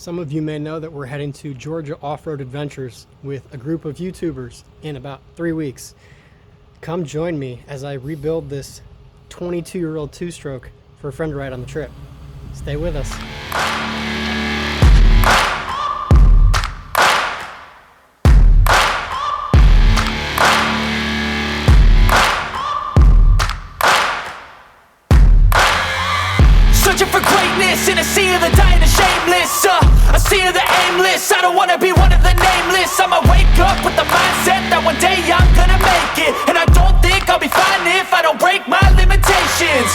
Some of you may know that we're heading to Georgia off-road adventures with a group of YouTubers in about 3 weeks. Come join me as I rebuild this 22-year-old two-stroke for a friend to ride on the trip. Stay with us. Searching for greatness in a sea of the dying and shameless, a sea of the aimless. I don't wanna be one of the nameless. I'ma wake up with the mindset that one day I'm gonna make it, and I don't think I'll be fine if I don't break my limitations.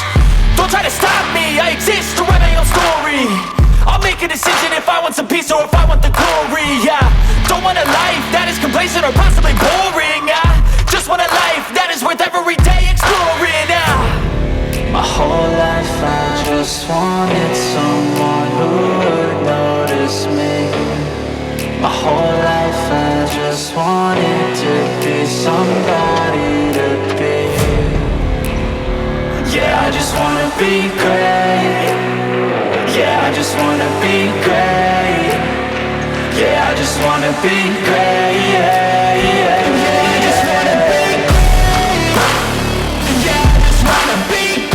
Don't try to stop me, I exist to write my own story. I'll make a decision if I want some peace or if I want the glory. Don't want a life that is complacent or possibly boring. I just want a life that is worth every day exploring. My whole life I just wanted someone who would notice me. My whole life I just wanted to be somebody to be. Yeah, I just wanna be great. Yeah, I just wanna be great. Yeah, I just wanna be great. Yeah, yeah, yeah, I just wanna be great. Yeah, I just wanna be great.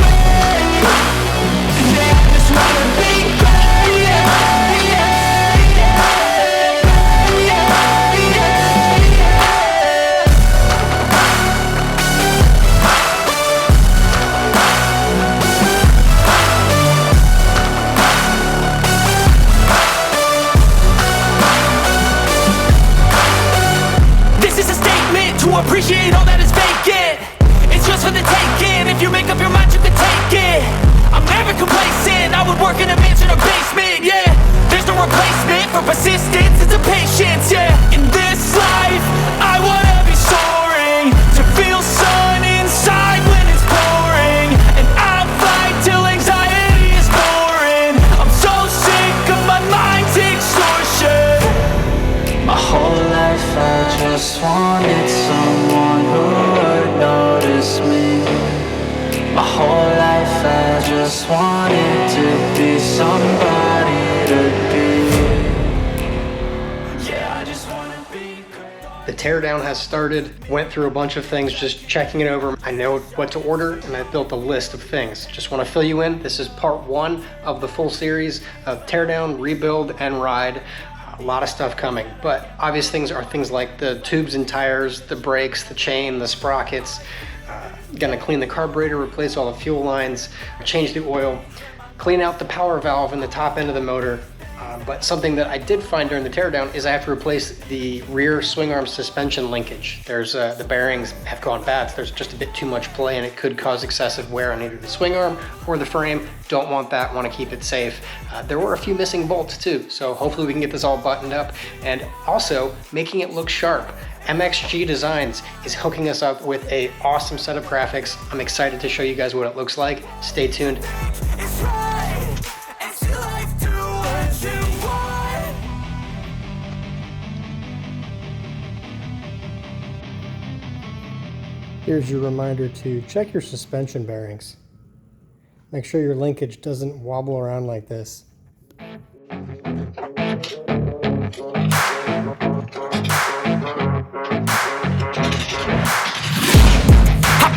Appreciate all that is vacant. It's just for the taking. If you make up your mind, you can take it. I'm never complacent. I would work in a mansion or basement. Yeah, there's no replacement for persistence. It's a patience. Yeah, in this life, I wanna be soaring, to feel sun inside when it's pouring, and I'll fight till anxiety is boring. I'm so sick of my mind's extortion. My whole life I just wanted someone who would notice me. My whole life I just wanted to be somebody to be. Yeah, I just wanna be great. The teardown has started. Went through a bunch of things, just checking it over. I know what to order, and I built a list of things. Just want to fill you in. This is part 1 of the full series of teardown, rebuild, and ride. A lot of stuff coming, but obvious things are things like the tubes and tires, the brakes, the chain, the sprockets. Gonna clean the carburetor, replace all the fuel lines, change the oil, clean out the power valve in the top end of the motor. But something that I did find during the teardown is I have to replace the rear swing arm suspension linkage. There's the bearings have gone bad, so there's just a bit too much play and it could cause excessive wear on either the swing arm or the frame. Don't want that, want to keep it safe. There were a few missing bolts too, so hopefully we can get this all buttoned up, and also making it look sharp. MXG Designs is hooking us up with an awesome set of graphics. I'm excited to show you guys what it looks like. Stay tuned. It's right, it's your life, do what you want. Here's your reminder to check your suspension bearings. Make sure your linkage doesn't wobble around like this.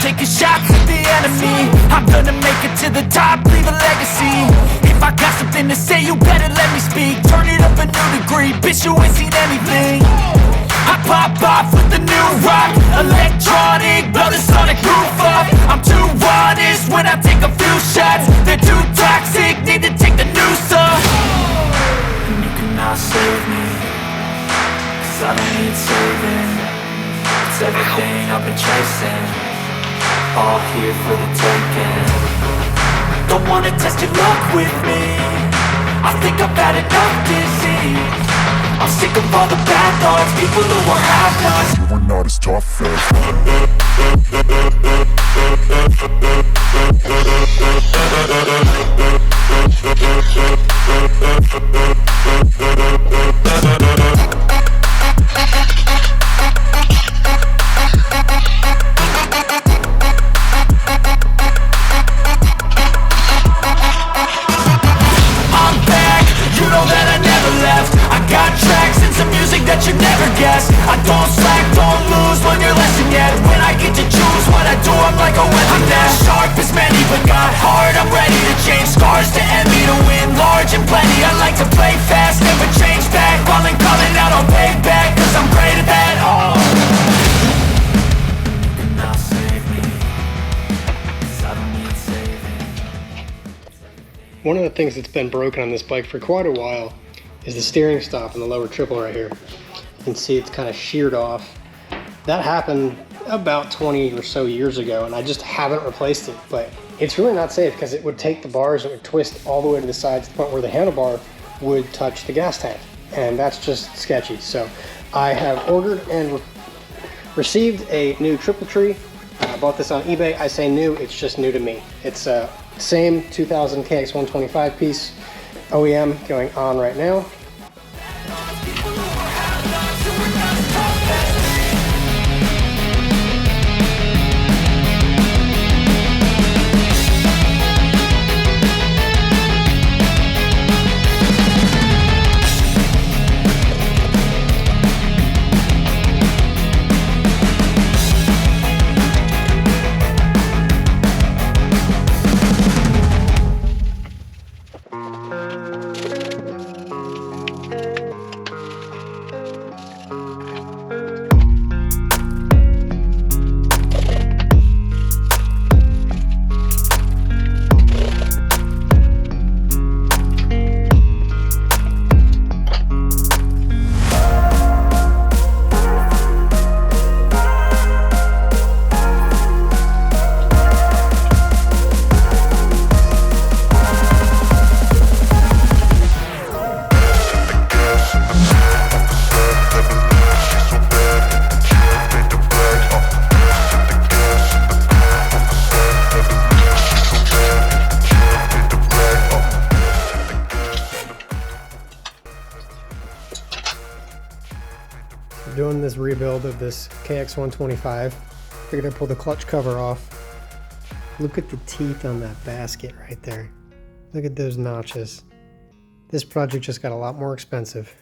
Taking shots at the enemy, I'm gonna make it to the top, leave a legacy. If I got something to say, you better let me speak. Turn it up a new degree, bitch, you ain't seen anything. I pop off with the new rock, electronic, blow the sonic roof up. I'm too honest when I take a few shots. They're too toxic, need to take the noose off. And you cannot save me, 'cause I don't need saving. It's everything I've been chasing, all here for the taking. Don't wanna test your luck with me, I think I've had enough disease. I'm sick of all the bad thoughts, people who are half-nots. You were not as tough as I'm back, you know that I never left. got tracks and some music that you never guess. I don't slack, don't lose, learn your lesson yet. When I get to choose what I do, I'm like a weapon that's sharp as many, but got hard. I'm ready to change scars to envy, to win large and plenty. I like to play fast, never change back. Calling out, I'll pay back, cause I'm great at that. Oh, and I'll save me, cause I don't need saving. One of the things that's been broken on this bike for quite a while is the steering stop in the lower triple right here. You can see it's kind of sheared off. That happened about 20 or so years ago, and I just haven't replaced it. But it's really not safe because it would take the bars and it would twist all the way to the sides to the point where the handlebar would touch the gas tank, and that's just sketchy. So I have ordered and received a new triple tree. I bought this on eBay. I say new, it's just new to me. It's a same 2000 KX125 piece OEM going on right now. Doing this rebuild of this KX125. Figured I'd pull the clutch cover off. Look at the teeth on that basket right there. Look at those notches. This project just got a lot more expensive.